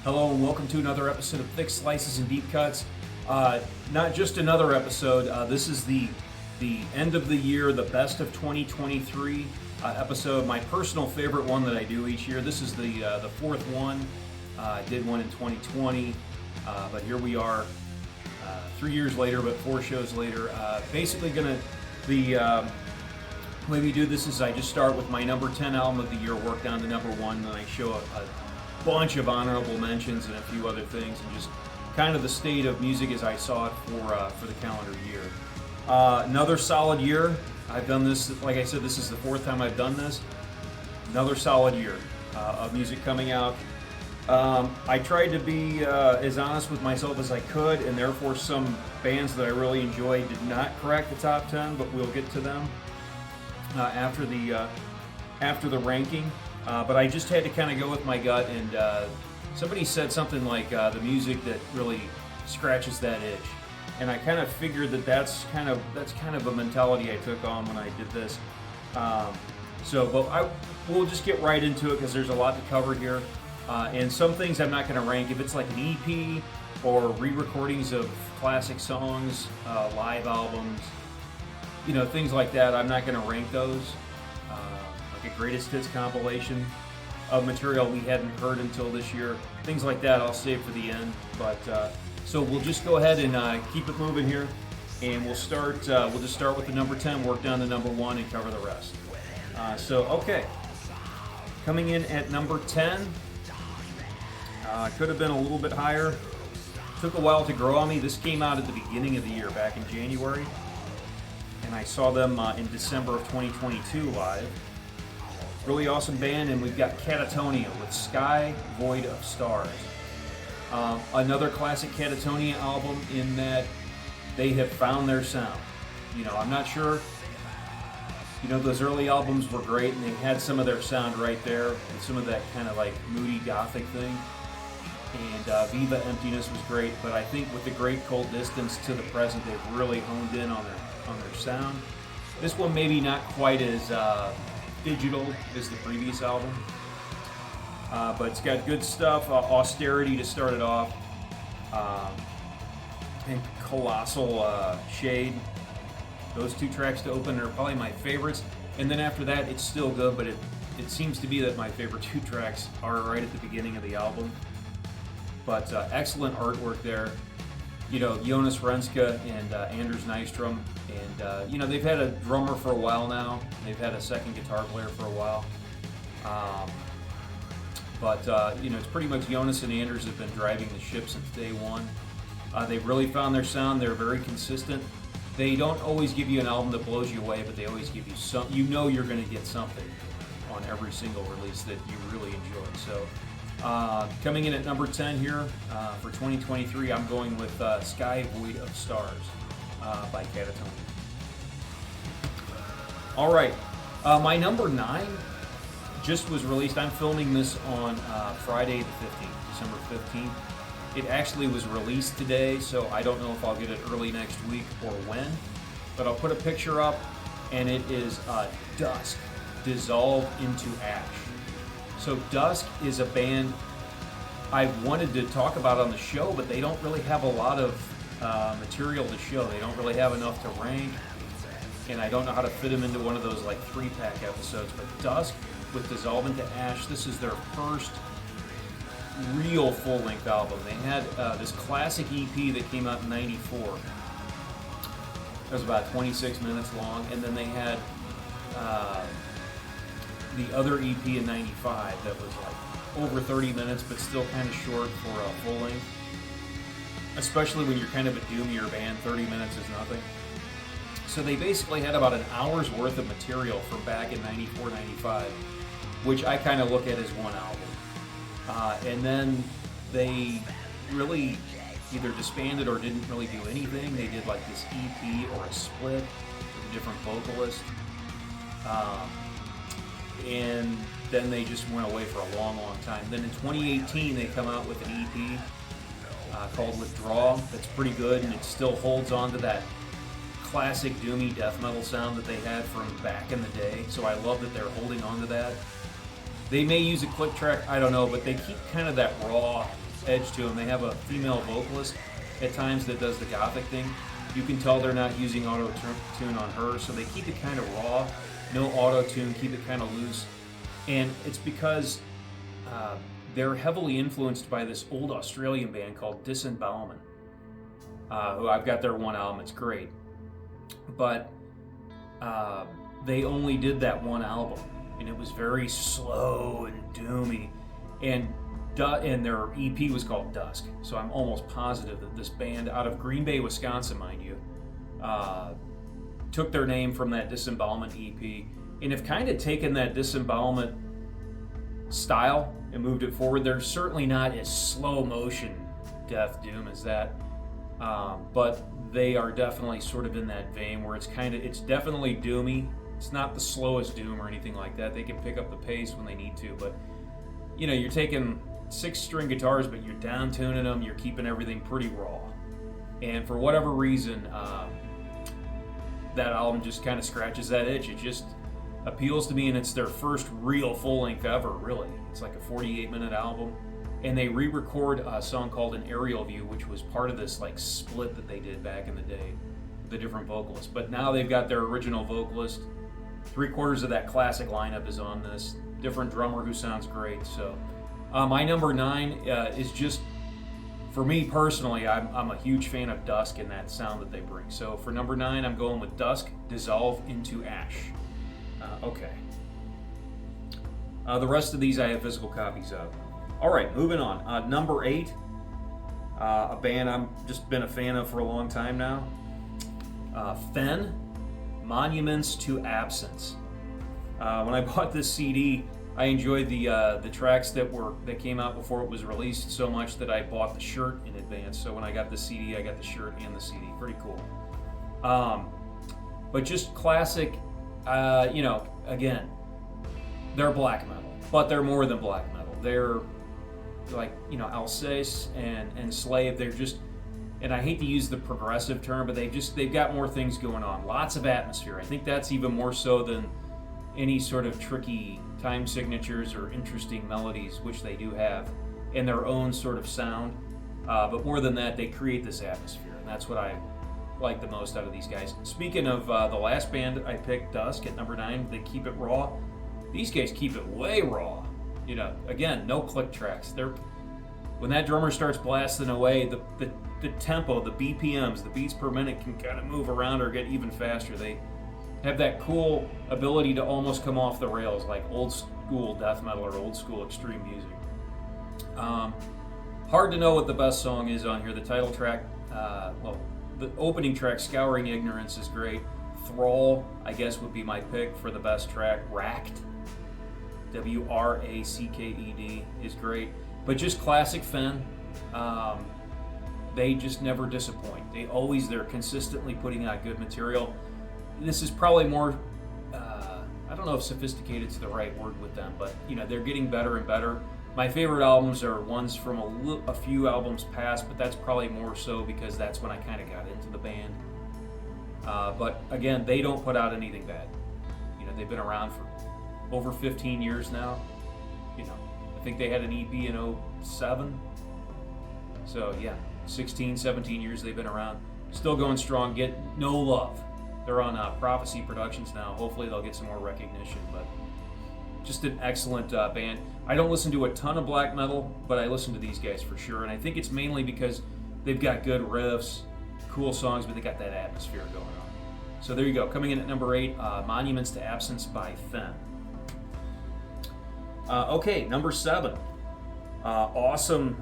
Hello and welcome to another episode of Thick Slices and Deep Cuts. Not just another episode. This is the end of the year, the best of 2023 episode. My personal favorite one that I do each year. This is the fourth one. I did one in 2020, but here we are, 3 years later, but 4 shows later. Basically, the way we do this is I just start with my number 10 album of the year, work down to number 1, and I show a bunch of honorable mentions and a few other things, and just kind of the state of music as I saw it for the calendar year. Another solid year. I've done this, like I said, this is the 4th time I've done this. Another solid year of music coming out. I tried to be as honest with myself as I could, and therefore some bands that I really enjoyed did not crack the top 10, but we'll get to them after the ranking. But I just had to kind of go with my gut, and somebody said something like the music that really scratches that itch, and I kind of figured that's kind of a mentality I took on when I did this. We'll just get right into it because there's a lot to cover here, and some things I'm not going to rank. If it's like an EP or re-recordings of classic songs, live albums, things like that, I'm not going to rank those. Like a greatest hits compilation of material we hadn't heard until this year. Things like that I'll save for the end. But so we'll just go ahead and keep it moving here, and we'll start. We'll just start with the number 10, work down to number 1, and cover the rest. Okay, coming in at number 10. Could have been a little bit higher. Took a while to grow on me. This came out at the beginning of the year, back in January, and I saw them in December of 2022 live. Really awesome band, and we've got Katatonia with Sky Void of Stars. Another classic Katatonia album in that they have found their sound. I'm not sure. Those early albums were great, and they had some of their sound right there, and some of that kind of like moody gothic thing. And Viva Emptiness was great, but I think with the Great Cold Distance to the present, they've really honed in on their sound. This one maybe not quite as digital as the previous album, but it's got good stuff. Austerity to start it off, and Colossal Shade. Those 2 tracks to open are probably my favorites, and then after that it's still good, but it seems to be that my favorite 2 tracks are right at the beginning of the album. But excellent artwork there. Jonas Renska and Anders Nystrom, and they've had a drummer for a while now. They've had a second guitar player for a while, but it's pretty much Jonas and Anders have been driving the ship since day one. They've really found their sound. They're very consistent. They don't always give you an album that blows you away, but they always give you some. You're going to get something on every single release that you really enjoy. So. Coming in at number 10 here for 2023, I'm going with Sky Void of Stars by Katatonia. All right, my number 9 just was released. I'm filming this on Friday the 15th, December 15th. It actually was released today, so I don't know if I'll get it early next week or when, but I'll put a picture up, and it is Dusk, Dissolve into Ash. So Dusk is a band I've wanted to talk about on the show, but they don't really have a lot of material to show. They don't really have enough to rank, and I don't know how to fit them into one of those like 3-pack episodes. But Dusk with Dissolve into Ash, this is their first real full-length album. They had this classic EP that came out in '94. It was about 26 minutes long, and then they had the other EP in '95 that was like over 30 minutes, but still kind of short for a full length. Especially when you're kind of a doomier band, 30 minutes is nothing. So they basically had about an hour's worth of material from back in '94, '95, which I kind of look at as one album. And then they really either disbanded or didn't really do anything. They did like this EP or a split with a different vocalist. And then they just went away for a long, long time. Then in 2018, they come out with an EP called Withdraw that's pretty good, and it still holds on to that classic doomy death metal sound that they had from back in the day. So I love that they're holding on to that. They may use a click track, I don't know, but they keep kind of that raw edge to them. They have a female vocalist at times that does the gothic thing. You can tell they're not using auto-tune on her, so they keep it kind of raw. No auto-tune, keep it kind of loose. And it's because they're heavily influenced by this old Australian band called Disembowelment, who I've got their one album. It's great. But they only did that one album, and it was very slow and doomy. And their EP was called Dusk. So I'm almost positive that this band out of Green Bay, Wisconsin, mind you, took their name from that Disembowelment EP, and have kind of taken that Disembowelment style and moved it forward. They're certainly not as slow motion death doom as that, but they are definitely sort of in that vein where it's definitely doomy. It's not the slowest doom or anything like that. They can pick up the pace when they need to, but you're taking 6-string guitars, but you're down tuning them. You're keeping everything pretty raw, and for whatever reason, that album just kind of scratches that itch. It just appeals to me, and it's their first real full-length ever, really. It's like a 48-minute album, and they re-record a song called An Aerial View, which was part of this like split that they did back in the day with the different vocalists. But now they've got their original vocalist. 3/4 of that classic lineup is on this. Different drummer who sounds great. So my number 9 is just, for me personally, I'm a huge fan of Dusk and that sound that they bring. So for number 9, I'm going with Dusk, Dissolve into Ash. Okay. The rest of these I have physical copies of. All right, moving on. Number 8, a band I've just been a fan of for a long time now. Fenn, Monuments to Absence. When I bought this CD, I enjoyed the tracks that came out before it was released so much that I bought the shirt in advance. So when I got the CD, I got the shirt and the CD. Pretty cool. But just classic. Again, they're black metal, but they're more than black metal. They're like, Alsace and Slave. They're just, and I hate to use the progressive term, but they've got more things going on. Lots of atmosphere. I think that's even more so than any sort of tricky time signatures or interesting melodies, which they do have, in their own sort of sound. But more than that, they create this atmosphere, and that's what I like the most out of these guys. Speaking of the last band I picked, Dusk, at number 9, they keep it raw. These guys keep it way raw. Again, no click tracks. When that drummer starts blasting away, the tempo, the BPMs, the beats per minute can kind of move around or get even faster. They have that cool ability to almost come off the rails, like old school death metal or old school extreme music. Hard to know what the best song is on here. The title track, the opening track, Scouring Ignorance, is great. Thrall, I guess, would be my pick for the best track. Wracked, Wracked, is great. But just classic Fenn. They just never disappoint. They're consistently putting out good material. This is probably more, I don't know if sophisticated is the right word with them, but they're getting better and better. My favorite albums are ones from a few albums past, but that's probably more so because that's when I kind of got into the band. But again, they don't put out anything bad. They've been around for over 15 years now. I think they had an EP in 2007. So yeah, 16, 17 years they've been around. Still going strong, get no love. They're on Prophecy Productions now. Hopefully they'll get some more recognition, but just an excellent band. I don't listen to a ton of black metal, but I listen to these guys for sure, and I think it's mainly because they've got good riffs, cool songs, but they got that atmosphere going on. So there you go. Coming in at number 8, Monuments to Absence by Fenn. Okay, number 7. Awesome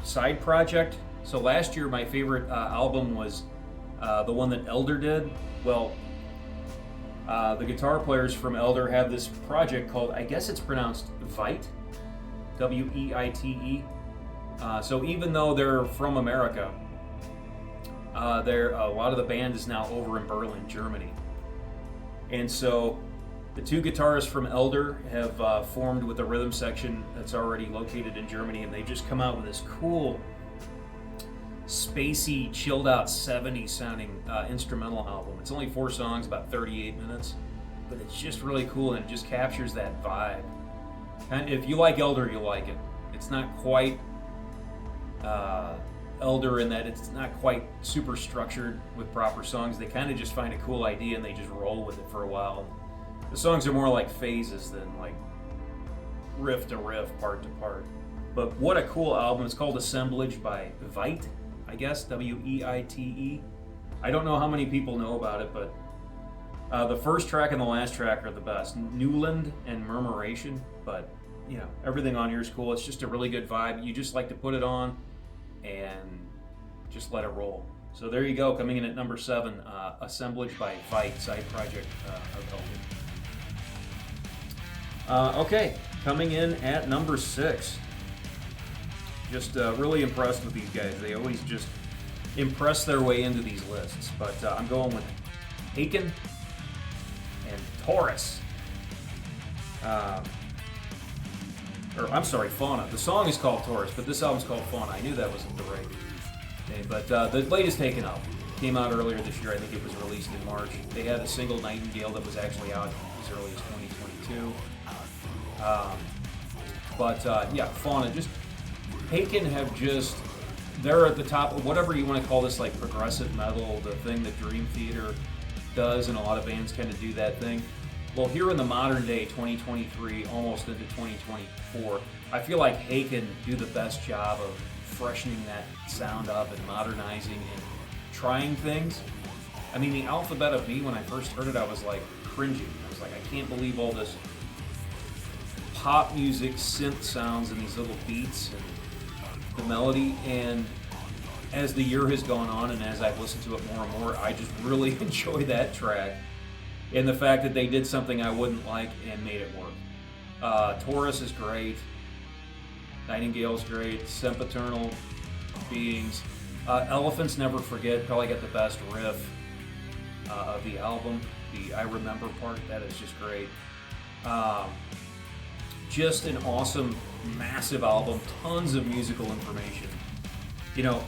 side project. So last year my favorite album was the one that Elder did. Well, the guitar players from Elder have this project called, I guess it's pronounced Weite, Weite. So even though they're from America, a lot of the band is now over in Berlin, Germany. And so the 2 guitarists from Elder have formed with a rhythm section that's already located in Germany, and they just come out with this cool, spacey, chilled out 70s sounding instrumental album. It's only 4 songs, about 38 minutes, but it's just really cool, and it just captures that vibe. And if you like Elder, you'll like it. It's not quite Elder in that it's not quite super structured with proper songs. They kind of just find a cool idea and they just roll with it for a while. The songs are more like phases than like riff to riff, part to part. But what a cool album. It's called Assemblage by Weite, I guess, Weite. I don't know how many people know about it, but the first track and the last track are the best. Newland and Murmuration, but you know, everything on here is cool. It's just a really good vibe. You just like to put it on and just let it roll. So there you go, coming in at number 7, Assemblage by Weite, side project of Elder. Okay, coming in at number 6. Just really impressed with these guys. They always just impress their way into these lists. But I'm going with Haken and Taurus. Or I'm sorry, Fauna. The song is called Taurus, but this album's called Fauna. I knew that wasn't the right name. But the latest Haken album came out earlier this year. I think it was released in March. They had a single, Nightingale, that was actually out as early as 2022. Yeah, Fauna. Just Haken have just, they're at the top of whatever you want to call this, like progressive metal, the thing that Dream Theater does, and a lot of bands kind of do that thing. Well, here in the modern day, 2023, almost into 2024, I feel like Haken do the best job of freshening that sound up and modernizing and trying things. I mean, the Alphabet of Me, when I first heard it, I was like cringing. I was like, I can't believe all this pop music, synth sounds, and these little beats and the melody. And as the year has gone on and as I've listened to it more and more, I just really enjoy that track. And the fact that they did something I wouldn't like and made it work. Taurus is great. Nightingale's great. Sempiternal Beings. Elephants Never Forget probably got the best riff of the album. The I Remember part, that is just great. Just an awesome, massive album. Tons of musical information. You know,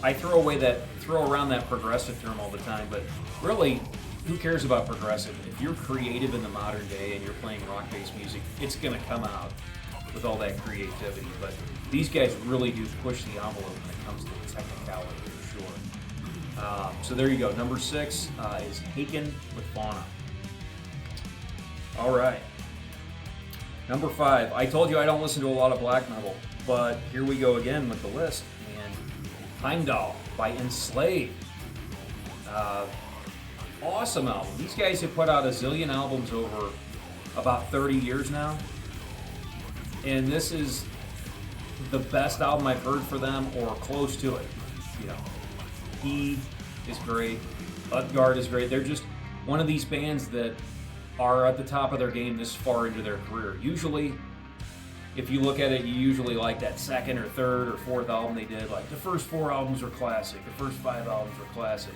I throw around that progressive term all the time, but really, who cares about progressive? If you're creative in the modern day and you're playing rock-based music, it's going to come out with all that creativity. But these guys really do push the envelope when it comes to the technicality, for sure. So there you go. Number 6 is Haken with Fauna. All right. Number 5. I told you I don't listen to a lot of black metal, but here we go again with the list. And Heimdall by Enslaved. Awesome album. These guys have put out a zillion albums over about 30 years now. And this is the best album I've heard for them, or close to it. You know, He is great. Utgard is great. They're just one of these bands that are at the top of their game this far into their career. Usually, if you look at it, you usually like that second or third or fourth album they did. Like the first 4 albums are classic. The first 5 albums are classic.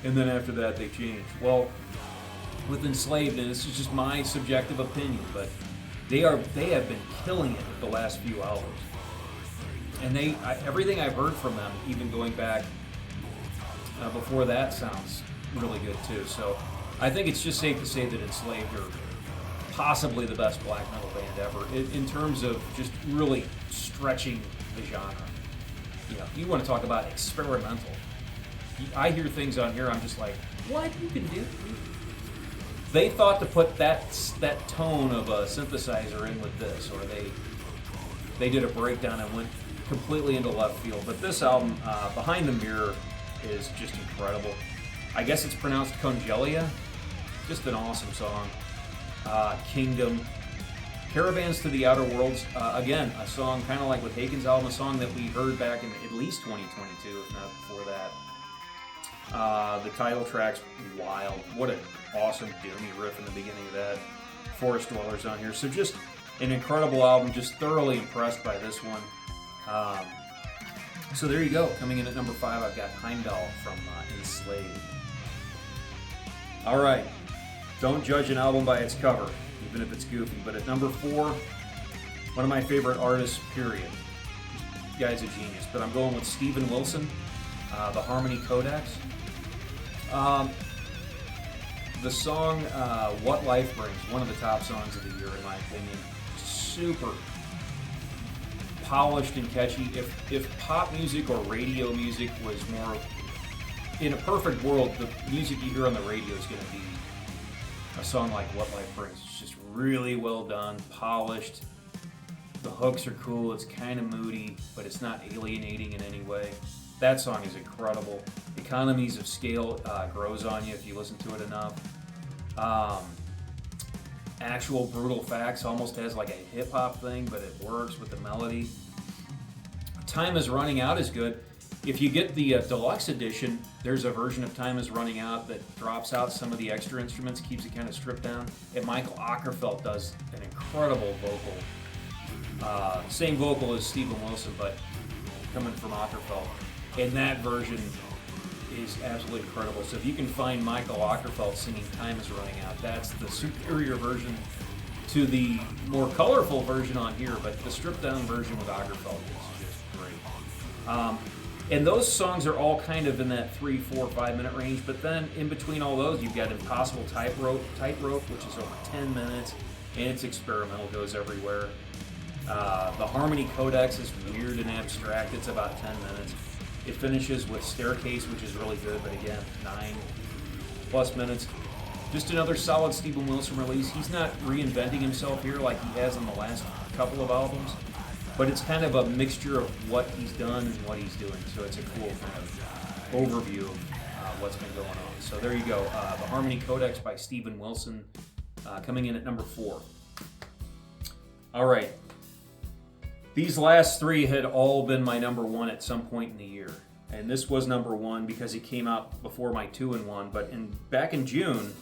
And then after that, they changed. Well, with Enslaved, and this is just my subjective opinion, but they have been killing it the last few albums. And everything I've heard from them, even going back before that, sounds really good too. So I think it's just safe to say that Enslaved are possibly the best black metal band ever in terms of just really stretching the genre. You know, you want to talk about experimental. I hear things on here, I'm just like, what? You can do? They thought to put that tone of a synthesizer in with this, or they did a breakdown and went completely into left field. But this album, Behind the Mirror, is just incredible. I guess it's pronounced Congelia. Just an awesome song. Kingdom. Caravans to the Outer Worlds. Again, a song kind of like with Haken's album, a song that we heard back in at least 2022, if not before that. The title track's wild. What an awesome doomy riff in the beginning of that. Forest Dwellers on here. So just an incredible album. Just thoroughly impressed by this one. So there you go. Coming in at number 5, I've got Heimdall from Enslaved. All right. Don't judge an album by its cover, even if it's goofy. But at number 4, one of my favorite artists, period. This guy's a genius. But I'm going with Steven Wilson, the Harmony Codex. The song What Life Brings, one of the top songs of the year in my opinion. Super polished and catchy. If pop music or radio music was more, in a perfect world, the music you hear on the radio is going to be a song like What Life Brings. It's just really well done, polished. The hooks are cool. It's kind of moody, but it's not alienating in any way. That song is incredible. Economies of Scale grows on you if you listen to it enough. Actual Brutal Facts almost has like a hip-hop thing, but it works with the melody. Time Is Running Out is good. If you get the deluxe edition, there's a version of Time Is Running Out that drops out some of the extra instruments, keeps it kind of stripped down. And Michael Ockerfeldt does an incredible vocal. Same vocal as Steven Wilson, but coming from Ockerfeldt. And that version is absolutely incredible. So if you can find Michael Ockerfeldt singing Time Is Running Out, that's the superior version to the more colorful version on here, but the stripped down version with Ockerfeldt is just great. And those songs are all kind of in that 3, 4, 5 minute range, but then in between all those, you've got Impossible Tightrope, which is over 10 minutes, and it's experimental, goes everywhere. The Harmony Codex is weird and abstract, it's about 10 minutes. It finishes with Staircase, which is really good, but again, 9+ minutes. Just another solid Steven Wilson release. He's not reinventing himself here like he has on the last couple of albums, but it's kind of a mixture of what he's done and what he's doing. So it's a cool kind of overview of what's been going on. So there you go. The Harmony Codex by Steven Wilson coming in at number 4. All right. These last 3 had all been my number 1 at some point in the year. And this was number 1 because it came out before my 2-in-1. But back in June,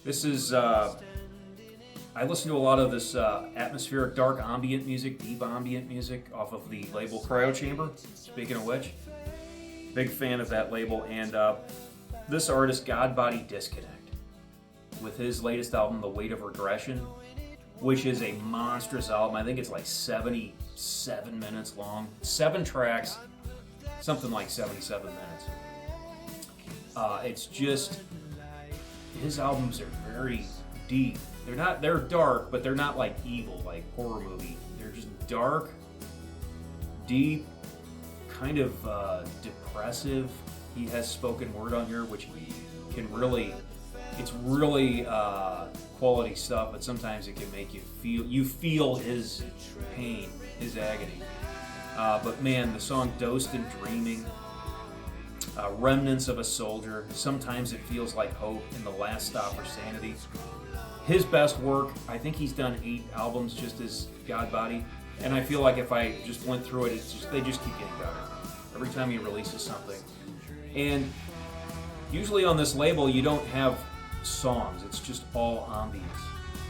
this is, I listened to a lot of this atmospheric dark ambient music, deep ambient music off of the label Cryo Chamber, speaking of which. Big fan of that label. And this artist, Godbody Disconnect, with his latest album, The Weight of Regression, which is a monstrous album. I think it's like 77 minutes long. 7 tracks, something like 77 minutes. It's just, his albums are very deep. They're dark, but they're not like evil, like horror movie. They're just dark, deep, kind of depressive. He has spoken word on here, which can really, it's really quality stuff, but sometimes it can make you feel his pain, his agony. But man, the song Dosed and Dreaming, Remnants of a Soldier, Sometimes It Feels Like Hope, and The Last Stop for Sanity. His best work, I think he's done 8 albums just as Godbody, and I feel like if I just went through it, they just keep getting better. Every time he releases something. And usually on this label, you don't have songs, it's just all ambience.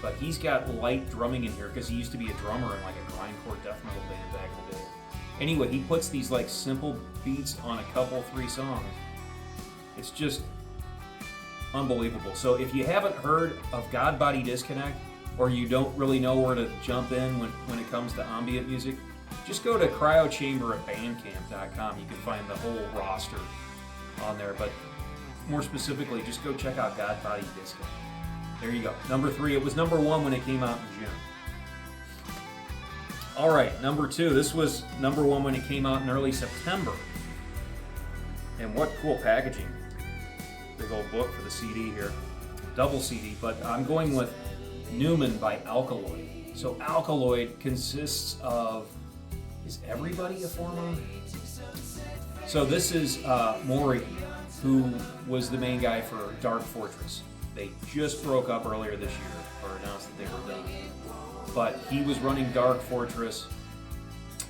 But he's got light drumming in here because he used to be a drummer in like a grindcore death metal band back in the day. Anyway, he puts these like simple beats on a couple, 3 songs. It's just unbelievable. So if you haven't heard of Godbody Disconnect, or you don't really know where to jump in when it comes to ambient music, just go to Cryochamber at bandcamp.com. You can find the whole roster on there, but more specifically, just go check out Godbody Disconnect. There you go. Number 3. It was number 1 when it came out in June. All right, number 2. This was number 1 when it came out in early September. And what cool packaging. Big old book for the CD here. Double CD, but I'm going with Newman by Alkaloid. So Alkaloid consists of, is everybody a former? So this is Maury, who was the main guy for Dark Fortress. They just broke up earlier this year, or announced that they were done. But he was running Dark Fortress,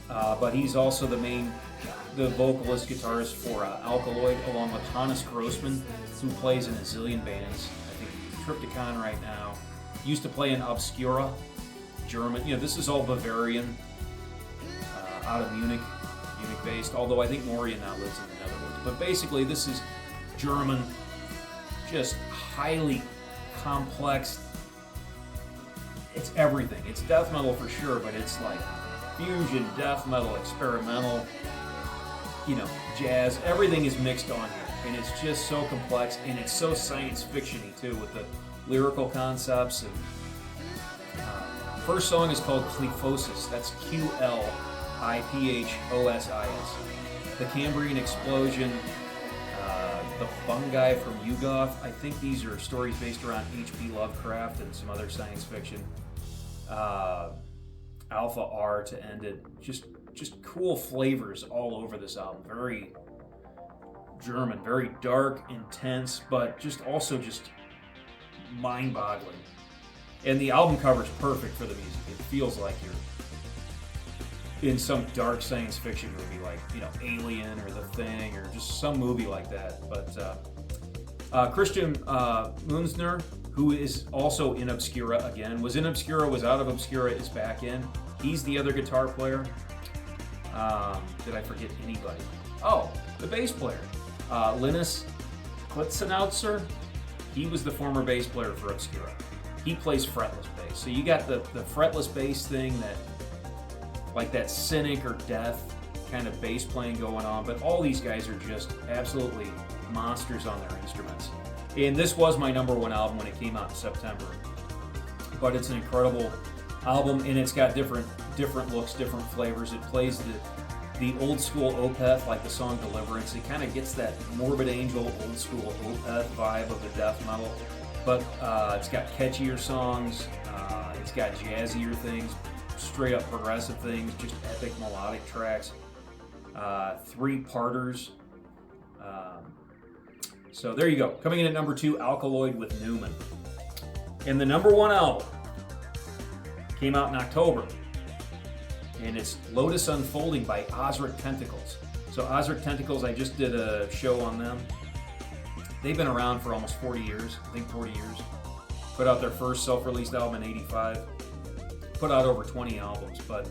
but he's also the vocalist, guitarist for Alkaloid, along with Hannes Grossman, who plays in a zillion bands. I think Triptychon right now. Used to play in Obscura, German. You know, this is all Bavarian, out of Munich-based, although I think Maury now lives in the Netherlands. But basically, this is German, just highly complex. It's everything. It's death metal for sure, but it's like fusion, death metal, experimental, jazz. Everything is mixed on here, and it's just so complex, and it's so science fiction-y too, with the lyrical concepts. And first song is called Qliphosis. That's Qliphos. Iphosis. The Cambrian Explosion, the fungi from Yugoth. I think these are stories based around H.P. Lovecraft and some other science fiction. Alpha R to end it. Just cool flavors all over this album. Very German, very dark, intense, but just mind-boggling. And the album cover is perfect for the music. It feels like you're in some dark science fiction movie, like, you know, Alien or The Thing, or just some movie like that. But Christian Munzner, who is also in Obscura again, was in Obscura, was out of Obscura, is back in. He's the other guitar player. Did I forget anybody? Oh, the bass player, Linus Klitzenauzer. He was the former bass player for Obscura. He plays fretless bass. So you got the fretless bass thing, that like that cynic or death kind of bass playing going on, but all these guys are just absolutely monsters on their instruments. And this was my number one album when it came out in September. But it's an incredible album, and it's got different looks, different flavors. It plays the old school Opeth, like the song Deliverance. It kind of gets that Morbid Angel, old school Opeth vibe of the death metal. But it's got catchier songs, it's got jazzier things, straight up progressive things, just epic melodic tracks, 3-parters. So there you go. Coming in at number 2, Alkaloid with Newman. And the number 1 album came out in October, and it's Lotus Unfolding by Ozric Tentacles. So Ozric Tentacles, I just did a show on them. They've been around for almost 40 years, I think 40 years. Put out their first self-released album in '85. Put out over 20 albums, but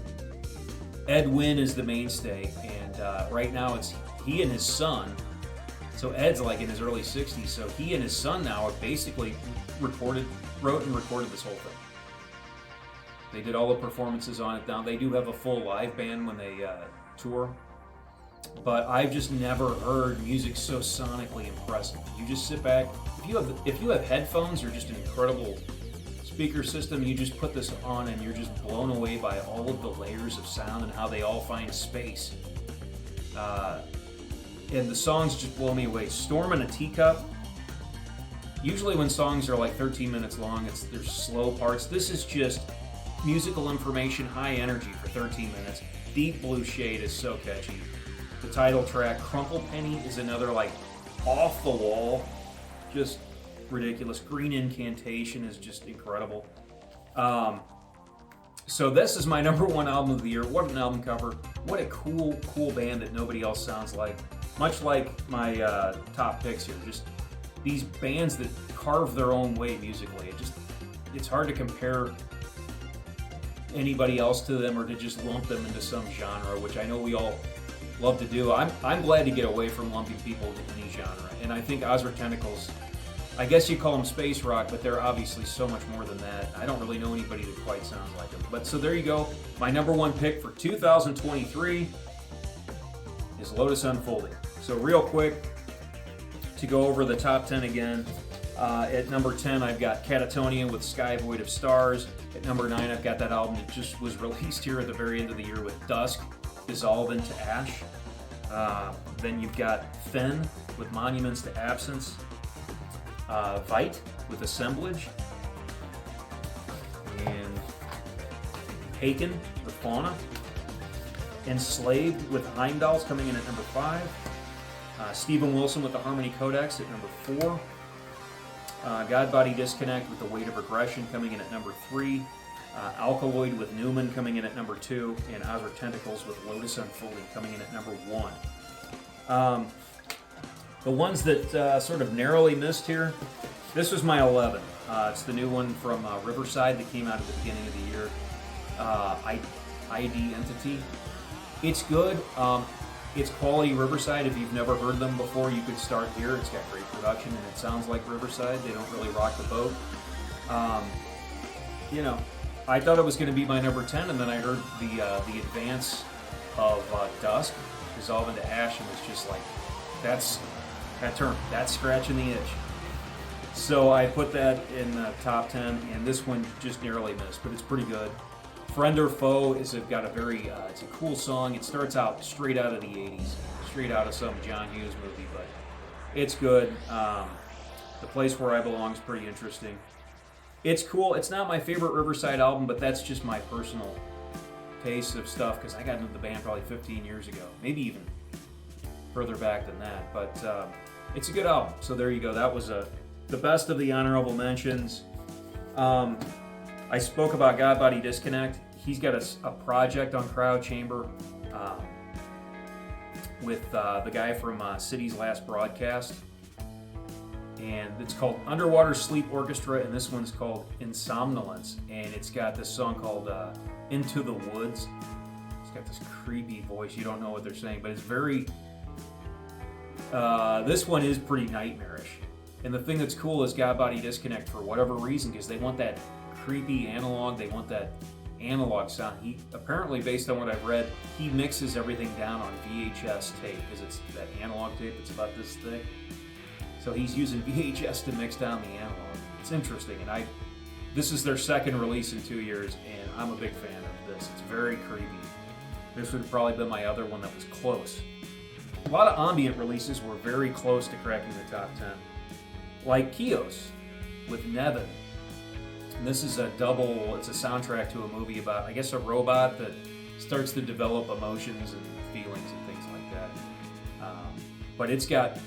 Ed Wynn is the mainstay, and right now it's he and his son. So Ed's like in his early 60s, so he and his son now have basically wrote and recorded this whole thing. They did all the performances on it. Now they do have a full live band when they tour, but I've just never heard music so sonically impressive. You just sit back. If you have headphones or just an incredible speaker system, you just put this on and you're just blown away by all of the layers of sound and how they all find space. And the songs just blow me away. Storm in a Teacup. Usually when songs are like 13 minutes long, there's slow parts. This is just musical information, high energy for 13 minutes. Deep Blue Shade is so catchy. The title track, Crumple Penny, is another like off the wall, just ridiculous. Green Incantation is just incredible. So this is my number 1 album of the year. What an album cover. What a cool band that nobody else sounds like. Much like my top picks here. Just these bands that carve their own way musically. It's hard to compare anybody else to them or to just lump them into some genre, which I know we all love to do. I'm glad to get away from lumping people into any genre. And I think Ozric Tentacles, I guess you call them space rock, but they're obviously so much more than that. I don't really know anybody that quite sounds like them. But so there you go. My number 1 pick for 2023 is Lotus Unfolding. So real quick, to go over the top 10 again, at number 10 I've got Catatonia with Sky Void of Stars. At number 9 I've got that album that just was released here at the very end of the year with Dusk, Dissolve into Ash. Then you've got Fen with Monuments to Absence. Vite with Assemblage, and Haken with Fauna, Enslaved with Heimdall's coming in at number 5, Stephen Wilson with the Harmony Codex at number 4, Godbody Disconnect with the Weight of Regression coming in at number 3, Alkaloid with Newman coming in at number 2, and Ozric Tentacles with Lotus Unfolding coming in at number 1. The ones that sort of narrowly missed here, this was my 11. It's the new one from Riverside that came out at the beginning of the year. ID Entity. It's good. It's quality Riverside. If you've never heard them before, you could start here. It's got great production and it sounds like Riverside. They don't really rock the boat. I thought it was going to be my number 10, and then I heard the advance of Dusk, Dissolve into Ash, and was just like, that's scratching the itch. So I put that in the top 10, and this one just narrowly missed, but it's pretty good. Friend or Foe is got a very, it's a cool song. It starts out straight out of the 80s, straight out of some John Hughes movie, but it's good. The Place Where I Belong is pretty interesting. It's cool. It's not my favorite Riverside album, but that's just my personal taste of stuff because I got into the band probably 15 years ago, maybe even further back than that. But it's a good album. So there you go. That was the best of the honorable mentions. I spoke about God Body Disconnect. He's got a project on Crowd Chamber with the guy from City's Last Broadcast. And it's called Underwater Sleep Orchestra, and this one's called Insomnolence. And it's got this song called Into the Woods. It's got this creepy voice. You don't know what they're saying, but it's very... this one is pretty nightmarish. And the thing that's cool is God Body Disconnect, for whatever reason, because they want that creepy analog, they want that analog sound. He apparently, based on what I've read, he mixes everything down on VHS tape, because it's that analog tape that's about this thick. So he's using VHS to mix down the analog. It's interesting, and this is their second release in 2 years, and I'm a big fan of this. It's very creepy. This would have probably been my other one that was close. A lot of ambient releases were very close to cracking the top 10. Like Kios with Nevin. And this is it's a soundtrack to a movie about, I guess, a robot that starts to develop emotions and feelings and things like that. But it's got,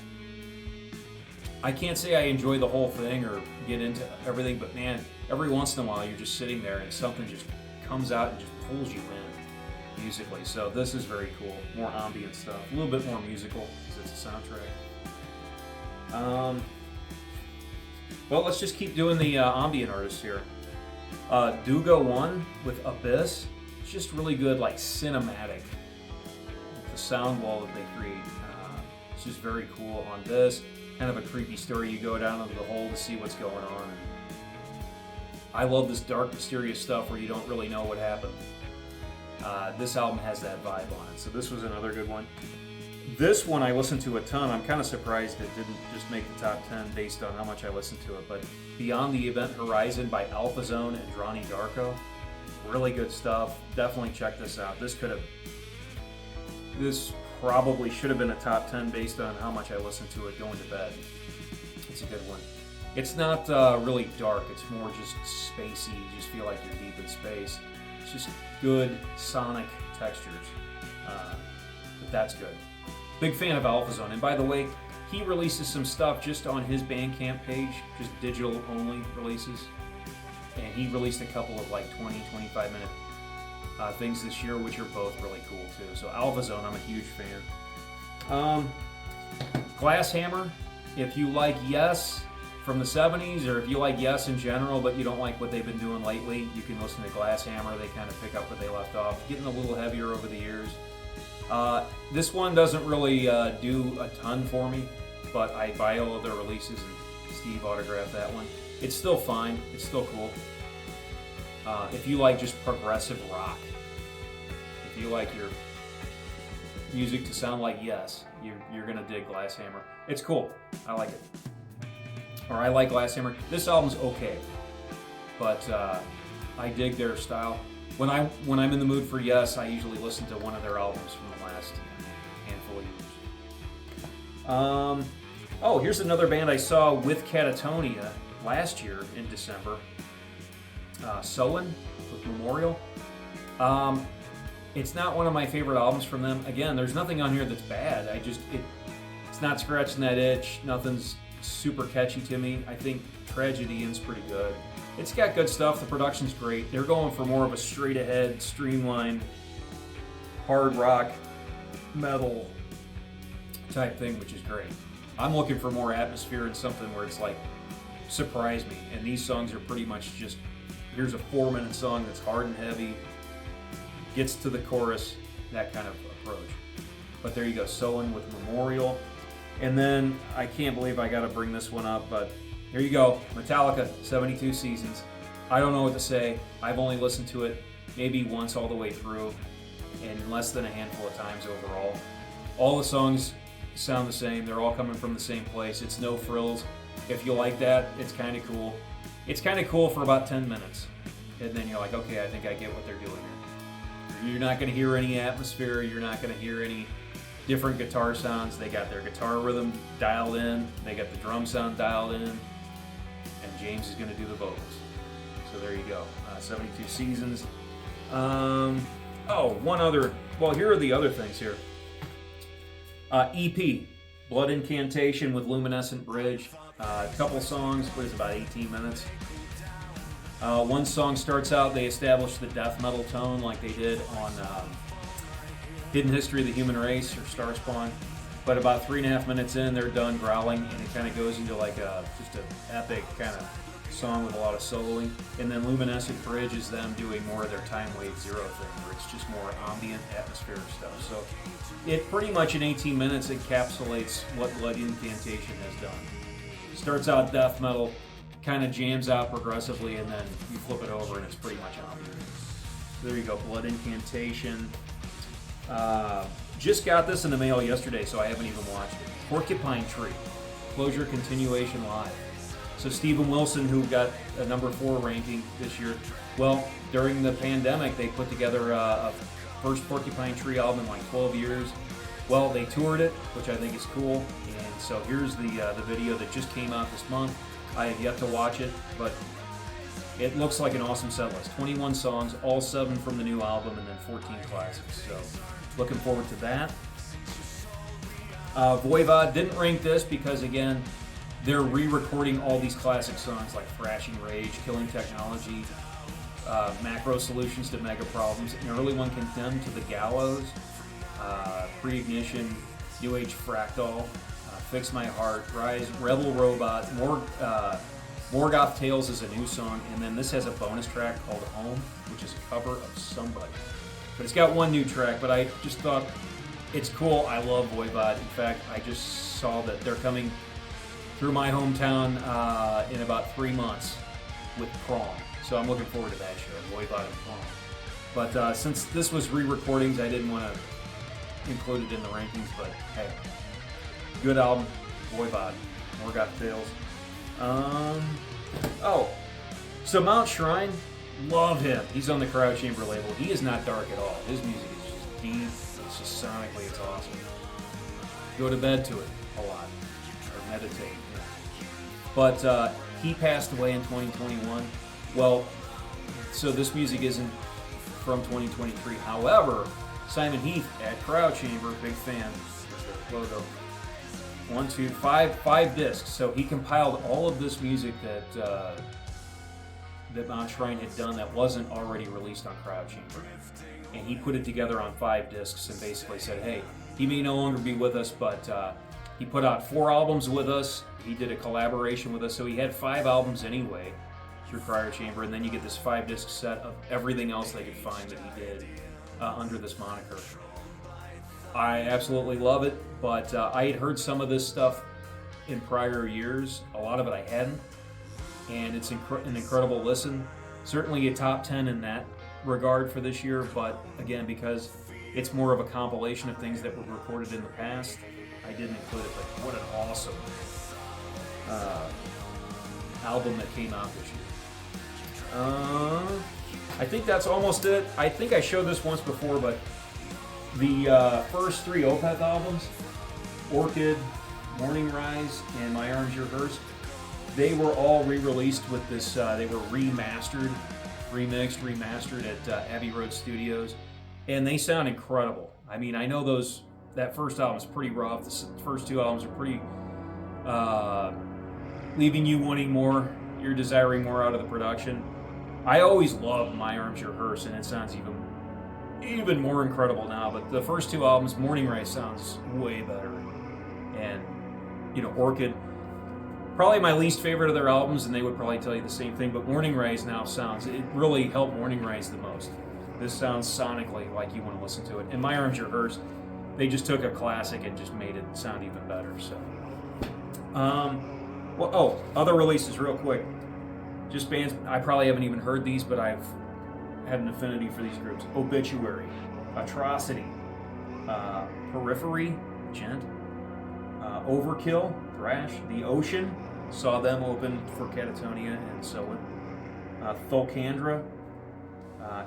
I can't say I enjoy the whole thing or get into everything, but man, every once in a while you're just sitting there and something just comes out and just pulls you in musically. So this is very cool. More ambient stuff. A little bit more musical because it's a soundtrack. Well, let's just keep doing the ambient artists here. Duga One with Abyss. It's just really good, like cinematic. The sound wall that they create. It's just very cool on this. Kind of a creepy story. You go down into the hole to see what's going on. And I love this dark, mysterious stuff where you don't really know what happened. This album has that vibe on it. So this was another good one. This one I listened to a ton. I'm kind of surprised it didn't just make the top 10 based on how much I listened to it. But Beyond the Event Horizon by Alpha Zone and Ronnie Darko. Really good stuff. Definitely check this out. This probably should have been a top 10 based on how much I listened to it going to bed. It's a good one. It's not really dark. It's more just spacey. You just feel like you're deep in space. It's just good sonic textures. But that's good. Big fan of Alpha Zone. And by the way, he releases some stuff just on his Bandcamp page, just digital only releases. And he released a couple of like 20, 25 minute things this year, which are both really cool too. So Alpha Zone, I'm a huge fan. Glass Hammer, if you like Yes from the 70s, or if you like Yes in general, but you don't like what they've been doing lately, you can listen to Glass Hammer. They kind of pick up where they left off, getting a little heavier over the years. This one doesn't really do a ton for me, but I buy all of their releases, and Steve autographed that one. It's still fine. It's still cool. If you like just progressive rock, if you like your music to sound like Yes, you're gonna dig Glass Hammer. It's cool. I like it. Or I like Glass Hammer. This album's okay, but I dig their style. When I'm in the mood for Yes, I usually listen to one of their albums from the last handful of years. Oh, here's another band I saw with Catatonia last year in December. Soen with Memorial. It's not one of my favorite albums from them. Again, there's nothing on here that's bad. It's not scratching that itch. Nothing's super catchy to me. I think Tragedian's pretty good. It's got good stuff. The production's great. They're going for more of a straight-ahead, streamlined, hard rock, metal type thing, which is great. I'm looking for more atmosphere and something where it's like, surprise me. And these songs are pretty much just, here's a 4-minute song that's hard and heavy, gets to the chorus, that kind of approach. But there you go, Soen with Memorial. And then, I can't believe I gotta bring this one up, but here you go, Metallica, 72 Seasons. I don't know what to say. I've only listened to it maybe once all the way through, and less than a handful of times overall. All the songs sound the same. They're all coming from the same place. It's no frills. If you like that, it's kind of cool. It's kind of cool for about 10 minutes. and then you're like, okay, I think I get what they're doing here. You're not going to hear any atmosphere. You're not going to hear any different guitar sounds. They got their guitar rhythm dialed in. They got the drum sound dialed in. And James is going to do the vocals. So there you go. 72 Seasons. One other. Well, here are the other things here. EP, Blood Incantation with Luminescent Bridge. A couple songs, what is it, about 18 minutes. One song starts out, they establish the death metal tone like they did on Hidden History of the Human Race or Starspawn. But about 3.5 minutes in, they're done growling, and it kind of goes into like just an epic kind of song with a lot of soloing. And then Luminescent Bridge is them doing more of their Time Wave Zero thing, where it's just more ambient, atmospheric stuff. So it pretty much in 18 minutes encapsulates what Blood Incantation has done. Starts out death metal, kind of jams out progressively, and then you flip it over and it's pretty much ambient. So there you go, Blood Incantation. Just got this in the mail yesterday, so I haven't even watched it. Porcupine Tree, Closure Continuation Live. So Steven Wilson, who got a number 4 ranking this year, well, during the pandemic, they put together a first Porcupine Tree album in like 12 years. Well, they toured it, which I think is cool. And so here's the video that just came out this month. I have yet to watch it, but it looks like an awesome set list. 21 songs, all 7 from the new album, and then 14 classics. So looking forward to that. Voivod didn't rank this because, again, they're re-recording all these classic songs like Thrashing Rage, Killing Technology, Macro Solutions to Mega Problems, an early one, Condemned to the Gallows, Pre-Ignition, New Age Fractal, Fix My Heart, Rise, Rebel Robot, Morgoth Tales is a new song, and then this has a bonus track called Home, which is a cover of somebody. But it's got one new track, but I just thought it's cool. I love Voivod. In fact, I just saw that they're coming through my hometown in about 3 months with Prom. So I'm looking forward to that show, Voivod and Prom. But since this was re-recordings, I didn't want to include it in the rankings, but hey, good album, Voivod, Morgoth Tales. So Mount Shrine, love him. He's on the Cryo Chamber label. He is not dark at all. His music is just deep. It's just sonically, it's awesome. Go to bed to it a lot, or meditate. You know. But he passed away in 2021. Well, so this music isn't from 2023. However, Simon Heath at Cryo Chamber, big fan. There's the logo. 1, 2, 5 discs. So he compiled all of this music that that Mount Shrine had done that wasn't already released on Cryo Chamber, and he put it together on 5 discs and basically said, "Hey, he may no longer be with us, but he put out 4 albums with us. He did a collaboration with us, so he had 5 albums anyway through Cryo Chamber, and then you get this 5-disc set of everything else they could find that he did under this moniker." I absolutely love it, but I had heard some of this stuff in prior years. A lot of it I hadn't, and it's an incredible listen. Certainly a top 10 in that regard for this year, but again, because it's more of a compilation of things that were recorded in the past, I didn't include it, but what an awesome album that came out this year. I think that's almost it. I think I showed this once before, but the first 3 Opeth albums, Orchid, Morning Rise, and My Arms Your Hearse, they were all re-released with this, they were remixed, at Abbey Road Studios, and they sound incredible. I mean, I know that first album is pretty rough. The first 2 albums are pretty, leaving you wanting more, you're desiring more out of the production. I always loved My Arms Your Hearse, and it sounds even more incredible now, but the first 2 albums, Morning Rise sounds way better, and Orchid, probably my least favorite of their albums, and they would probably tell you the same thing, but Morning Rise now it really helped Morning Rise the most. This sounds sonically like you want to listen to it, and My Arms Your Hearse, they just took a classic and just made it sound even better. So other releases real quick, just bands I probably haven't even heard these, but I've had an affinity for these groups. Obituary, Atrocity, Periphery, Gent, Overkill, Thrash, The Ocean, saw them open for Catatonia and so on. Thulcandra,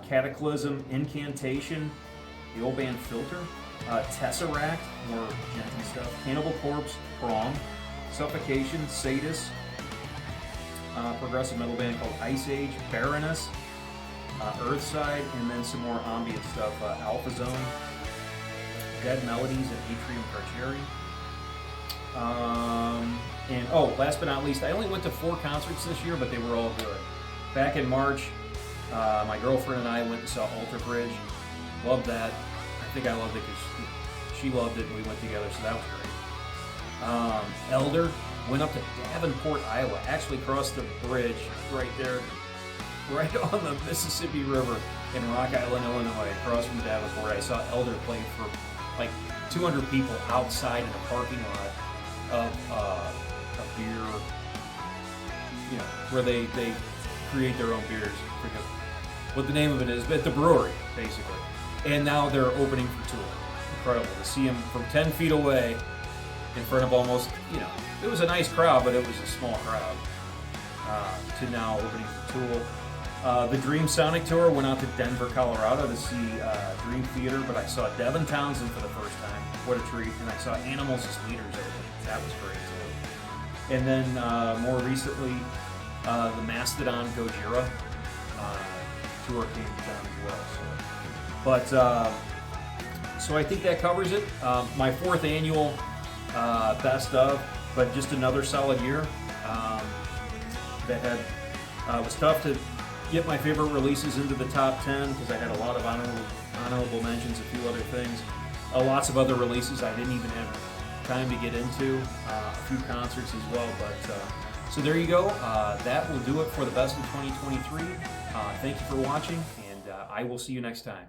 Cataclysm, Incantation, the old band Filter, Tesseract, more gentle stuff, Cannibal Corpse, Prong, Suffocation, Sadist, progressive metal band called Ice Age, Baroness, Earthside, and then some more ambient stuff, Alpha Zone, Dead Melodies, and Atrium Carcieri. And last but not least, I only went to 4 concerts this year, but they were all good. Back in March, my girlfriend and I went and saw Alter Bridge. Loved that. I think I loved it because she loved it and we went together, so that was great. Elder, went up to Davenport, Iowa. Actually crossed the bridge right there, right on the Mississippi River in Rock Island, Illinois, across from Davenport. I saw Elder play for like 200 people outside in a parking lot of a beer, where they create their own beers. I forget what the name of it is, but the brewery, basically. And now they're opening for Tool. Incredible to see them from 10 feet away in front of almost, it was a nice crowd, but it was a small crowd, to now opening for Tool. The Dream Sonic Tour, went out to Denver, Colorado to see Dream Theater, but I saw Devin Townsend for the first time. What a treat. And I saw Animals as Leaders open. That was great too. And then more recently, the Mastodon Gojira tour came down as well. So I think that covers it. My 4th annual best of, but just another solid year. That was tough to get my favorite releases into the top 10 because I had a lot of honorable mentions, a few other things, lots of other releases I didn't even have time to get into, a few concerts as well. But so there you go. That will do it for the best of 2023. Thank you for watching, and I will see you next time.